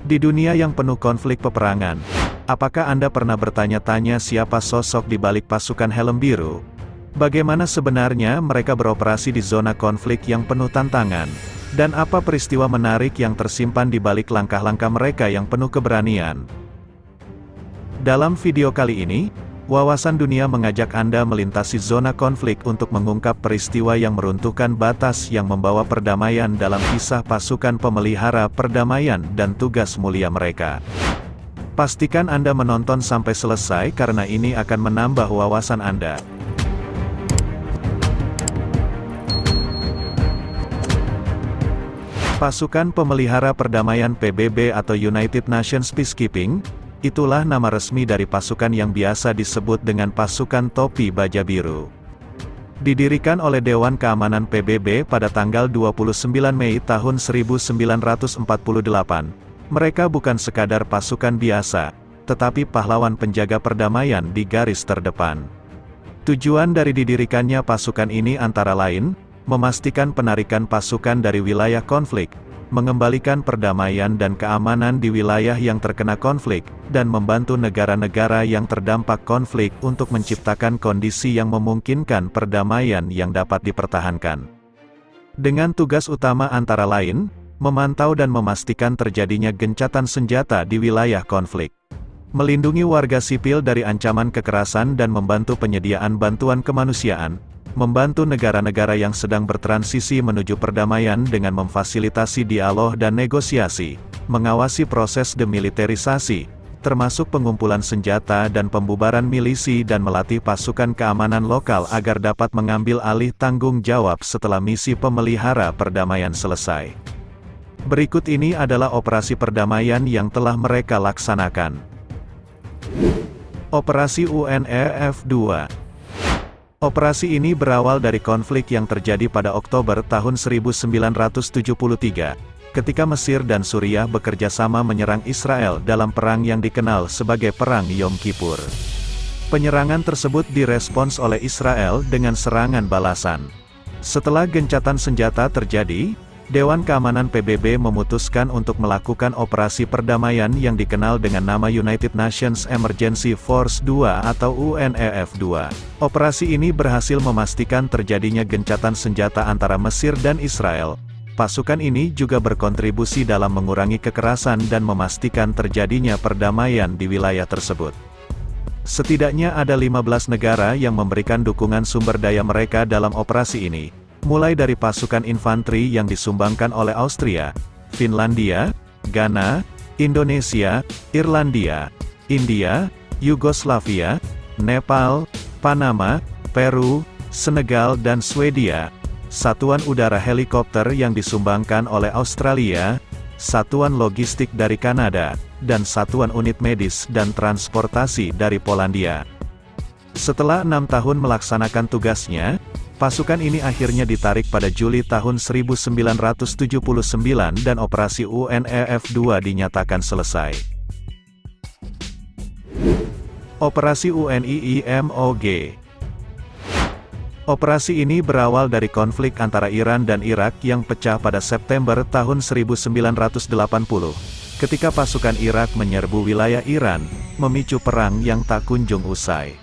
Di dunia yang penuh konflik peperangan, apakah Anda pernah bertanya-tanya siapa sosok di balik pasukan helm biru? Bagaimana sebenarnya mereka beroperasi di zona konflik yang penuh tantangan? Dan apa peristiwa menarik yang tersimpan di balik langkah-langkah mereka yang penuh keberanian? Dalam video kali ini, Wawasan Dunia mengajak Anda melintasi zona konflik untuk mengungkap peristiwa yang meruntuhkan batas yang membawa perdamaian dalam kisah pasukan pemelihara perdamaian dan tugas mulia mereka. Pastikan Anda menonton sampai selesai karena ini akan menambah wawasan Anda. Pasukan Pemelihara Perdamaian PBB atau United Nations Peacekeeping, itulah nama resmi dari pasukan yang biasa disebut dengan Pasukan Topi Baja Biru. Didirikan oleh Dewan Keamanan PBB pada tanggal 29 Mei tahun 1948, mereka bukan sekadar pasukan biasa, tetapi pahlawan penjaga perdamaian di garis terdepan. Tujuan dari didirikannya pasukan ini antara lain, memastikan penarikan pasukan dari wilayah konflik, mengembalikan perdamaian dan keamanan di wilayah yang terkena konflik, dan membantu negara-negara yang terdampak konflik untuk menciptakan kondisi yang memungkinkan perdamaian yang dapat dipertahankan. Dengan tugas utama antara lain, memantau dan memastikan terjadinya gencatan senjata di wilayah konflik, melindungi warga sipil dari ancaman kekerasan dan membantu penyediaan bantuan kemanusiaan, membantu negara-negara yang sedang bertransisi menuju perdamaian dengan memfasilitasi dialog dan negosiasi, mengawasi proses demilitarisasi, termasuk pengumpulan senjata dan pembubaran milisi dan melatih pasukan keamanan lokal agar dapat mengambil alih tanggung jawab setelah misi pemelihara perdamaian selesai. Berikut ini adalah operasi perdamaian yang telah mereka laksanakan. Operasi UNEF 2. Operasi ini berawal dari konflik yang terjadi pada Oktober tahun 1973, ketika Mesir dan Suriah bekerja sama menyerang Israel dalam perang yang dikenal sebagai Perang Yom Kippur. Penyerangan tersebut direspons oleh Israel dengan serangan balasan. Setelah gencatan senjata terjadi, Dewan Keamanan PBB memutuskan untuk melakukan operasi perdamaian yang dikenal dengan nama United Nations Emergency Force 2 atau UNEF 2. Operasi ini berhasil memastikan terjadinya gencatan senjata antara Mesir dan Israel. Pasukan ini juga berkontribusi dalam mengurangi kekerasan dan memastikan terjadinya perdamaian di wilayah tersebut. Setidaknya ada 15 negara yang memberikan dukungan sumber daya mereka dalam operasi ini, mulai dari pasukan infanteri yang disumbangkan oleh Austria, Finlandia, Ghana, Indonesia, Irlandia, India, Yugoslavia, Nepal, Panama, Peru, Senegal dan Swedia, satuan udara helikopter yang disumbangkan oleh Australia, satuan logistik dari Kanada, dan satuan unit medis dan transportasi dari Polandia. Setelah 6 tahun melaksanakan tugasnya, pasukan ini akhirnya ditarik pada Juli tahun 1979 dan operasi UNEF 2 dinyatakan selesai. Operasi UNIIMOG. Operasi ini berawal dari konflik antara Iran dan Irak yang pecah pada September tahun 1980, ketika pasukan Irak menyerbu wilayah Iran, memicu perang yang tak kunjung usai.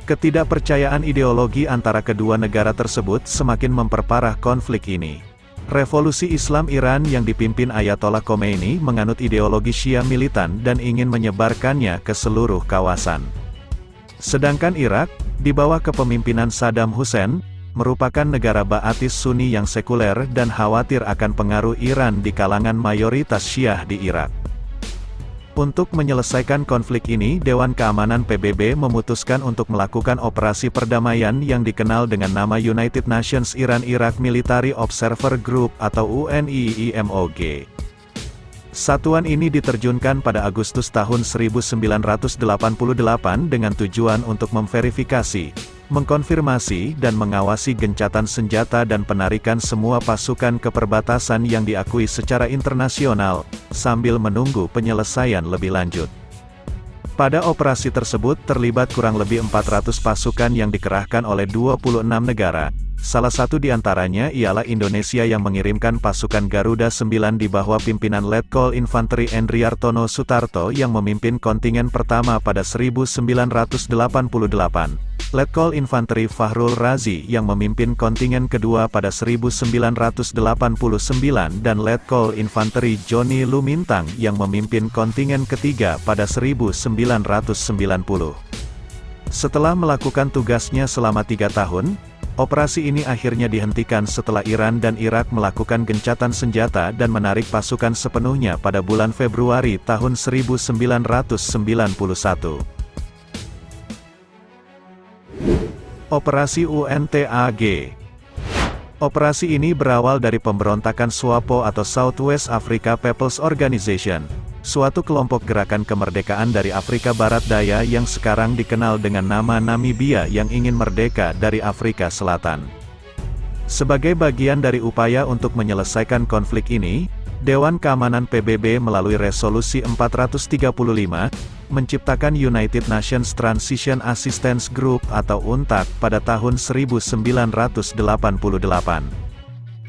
Ketidakpercayaan ideologi antara kedua negara tersebut semakin memperparah konflik ini. Revolusi Islam Iran yang dipimpin Ayatollah Khomeini menganut ideologi Syiah militan dan ingin menyebarkannya ke seluruh kawasan. Sedangkan Irak, di bawah kepemimpinan Saddam Hussein, merupakan negara Ba'atis Sunni yang sekuler dan khawatir akan pengaruh Iran di kalangan mayoritas Syiah di Irak. Untuk menyelesaikan konflik ini, Dewan Keamanan PBB memutuskan untuk melakukan operasi perdamaian yang dikenal dengan nama United Nations Iran-Iraq Military Observer Group atau UNIIMOG. Satuan ini diterjunkan pada Agustus tahun 1988 dengan tujuan untuk memverifikasi, mengkonfirmasi dan mengawasi gencatan senjata dan penarikan semua pasukan ke perbatasan yang diakui secara internasional, sambil menunggu penyelesaian lebih lanjut. Pada operasi tersebut terlibat kurang lebih 400 pasukan yang dikerahkan oleh 26 negara, Salah satu di antaranya ialah Indonesia yang mengirimkan pasukan Garuda 9 di bawah pimpinan Letkol Infanteri Endriartono Sutarto yang memimpin kontingen pertama pada 1988. Letkol Infanteri Fahrul Razi yang memimpin kontingen kedua pada 1989 dan Letkol Infanteri Joni Lumintang yang memimpin kontingen ketiga pada 1990. Setelah melakukan tugasnya selama 3 tahun, operasi ini akhirnya dihentikan setelah Iran dan Irak melakukan gencatan senjata dan menarik pasukan sepenuhnya pada bulan Februari tahun 1991. Operasi UNTAG. Operasi ini berawal dari pemberontakan SWAPO atau Southwest Africa People's Organization, suatu kelompok gerakan kemerdekaan dari Afrika Barat Daya yang sekarang dikenal dengan nama Namibia yang ingin merdeka dari Afrika Selatan. Sebagai bagian dari upaya untuk menyelesaikan konflik ini, Dewan Keamanan PBB melalui Resolusi 435, menciptakan United Nations Transition Assistance Group atau UNTAG pada tahun 1988.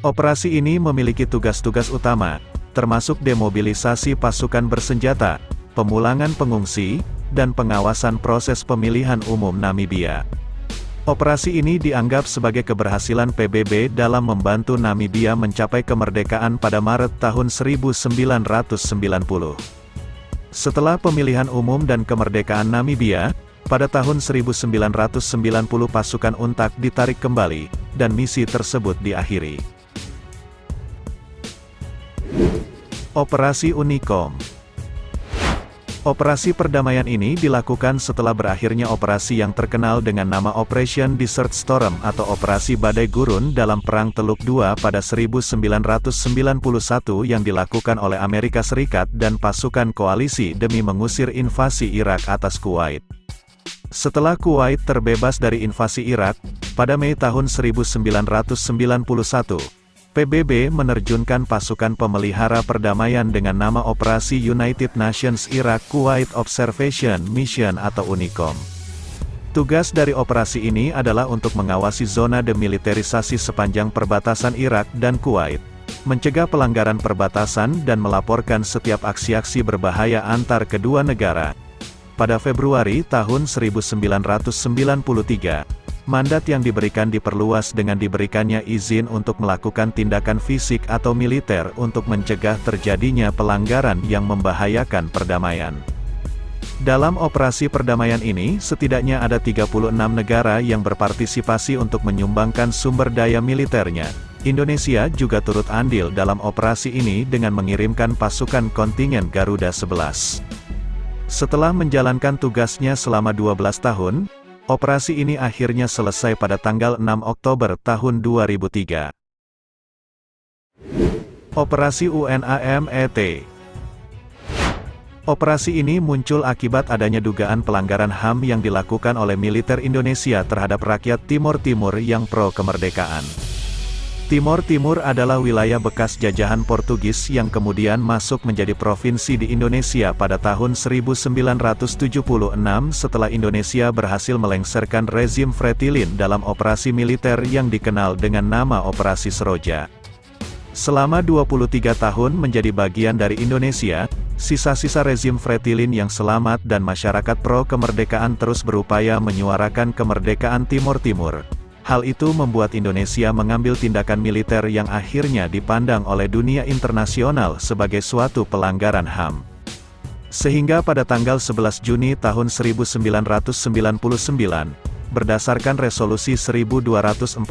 Operasi ini memiliki tugas-tugas utama, termasuk demobilisasi pasukan bersenjata, pemulangan pengungsi, dan pengawasan proses pemilihan umum Namibia. Operasi ini dianggap sebagai keberhasilan PBB dalam membantu Namibia mencapai kemerdekaan pada Maret tahun 1990. Setelah pemilihan umum dan kemerdekaan Namibia, pada tahun 1990 pasukan UNTAG ditarik kembali, dan misi tersebut diakhiri. Operasi Unikom. Operasi perdamaian ini dilakukan setelah berakhirnya operasi yang terkenal dengan nama Operation Desert Storm atau Operasi Badai Gurun dalam Perang Teluk II pada 1991 yang dilakukan oleh Amerika Serikat dan pasukan koalisi demi mengusir invasi Irak atas Kuwait. Setelah Kuwait terbebas dari invasi Irak, pada Mei tahun 1991, PBB menerjunkan pasukan pemelihara perdamaian dengan nama Operasi United Nations Iraq Kuwait Observation Mission atau UNICOM. Tugas dari operasi ini adalah untuk mengawasi zona demilitarisasi sepanjang perbatasan Irak dan Kuwait, mencegah pelanggaran perbatasan dan melaporkan setiap aksi-aksi berbahaya antar kedua negara. Pada Februari tahun 1993, mandat yang diberikan diperluas dengan diberikannya izin untuk melakukan tindakan fisik atau militer untuk mencegah terjadinya pelanggaran yang membahayakan perdamaian. Dalam operasi perdamaian ini, setidaknya ada 36 negara yang berpartisipasi untuk menyumbangkan sumber daya militernya. Indonesia juga turut andil dalam operasi ini dengan mengirimkan pasukan kontingen Garuda 11. Setelah menjalankan tugasnya selama 12 tahun, operasi ini akhirnya selesai pada tanggal 6 Oktober tahun 2003. Operasi UNAMET. Operasi ini muncul akibat adanya dugaan pelanggaran HAM yang dilakukan oleh militer Indonesia terhadap rakyat Timor Timur yang pro-kemerdekaan. Timor Timur adalah wilayah bekas jajahan Portugis yang kemudian masuk menjadi provinsi di Indonesia pada tahun 1976 setelah Indonesia berhasil melengsarkan rezim Fretilin dalam operasi militer yang dikenal dengan nama Operasi Seroja. Selama 23 tahun menjadi bagian dari Indonesia, sisa-sisa rezim Fretilin yang selamat dan masyarakat pro-kemerdekaan terus berupaya menyuarakan kemerdekaan Timor Timur. Hal itu membuat Indonesia mengambil tindakan militer yang akhirnya dipandang oleh dunia internasional sebagai suatu pelanggaran HAM. Sehingga pada tanggal 11 Juni tahun 1999, berdasarkan Resolusi 1246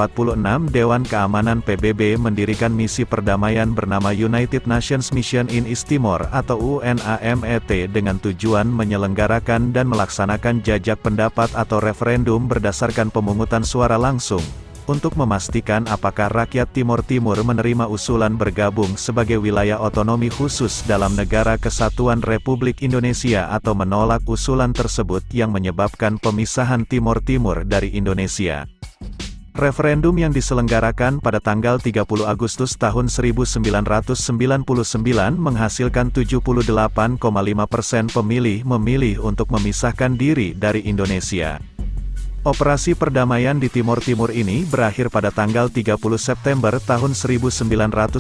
Dewan Keamanan PBB mendirikan misi perdamaian bernama United Nations Mission in East Timor atau UNAMET dengan tujuan menyelenggarakan dan melaksanakan jajak pendapat atau referendum berdasarkan pemungutan suara langsung, untuk memastikan apakah rakyat Timor Timur menerima usulan bergabung sebagai wilayah otonomi khusus dalam Negara Kesatuan Republik Indonesia atau menolak usulan tersebut yang menyebabkan pemisahan Timor Timur dari Indonesia. Referendum yang diselenggarakan pada tanggal 30 Agustus tahun 1999 menghasilkan 78,5% pemilih memilih untuk memisahkan diri dari Indonesia. Operasi perdamaian di Timur Timur ini berakhir pada tanggal 30 September tahun 1999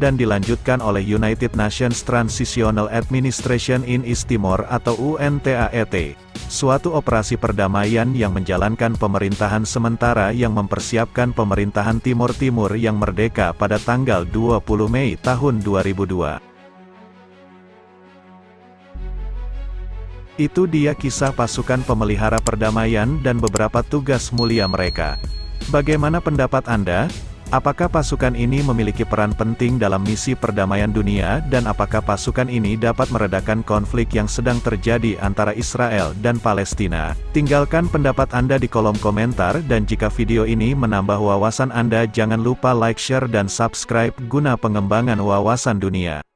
dan dilanjutkan oleh United Nations Transitional Administration in East Timor atau UNTAET, suatu operasi perdamaian yang menjalankan pemerintahan sementara yang mempersiapkan pemerintahan Timur Timur yang merdeka pada tanggal 20 Mei tahun 2002. Itu dia kisah pasukan pemelihara perdamaian dan beberapa tugas mulia mereka. Bagaimana pendapat Anda? Apakah pasukan ini memiliki peran penting dalam misi perdamaian dunia dan apakah pasukan ini dapat meredakan konflik yang sedang terjadi antara Israel dan Palestina? Tinggalkan pendapat Anda di kolom komentar dan jika video ini menambah wawasan Anda jangan lupa like, share dan subscribe guna pengembangan wawasan dunia.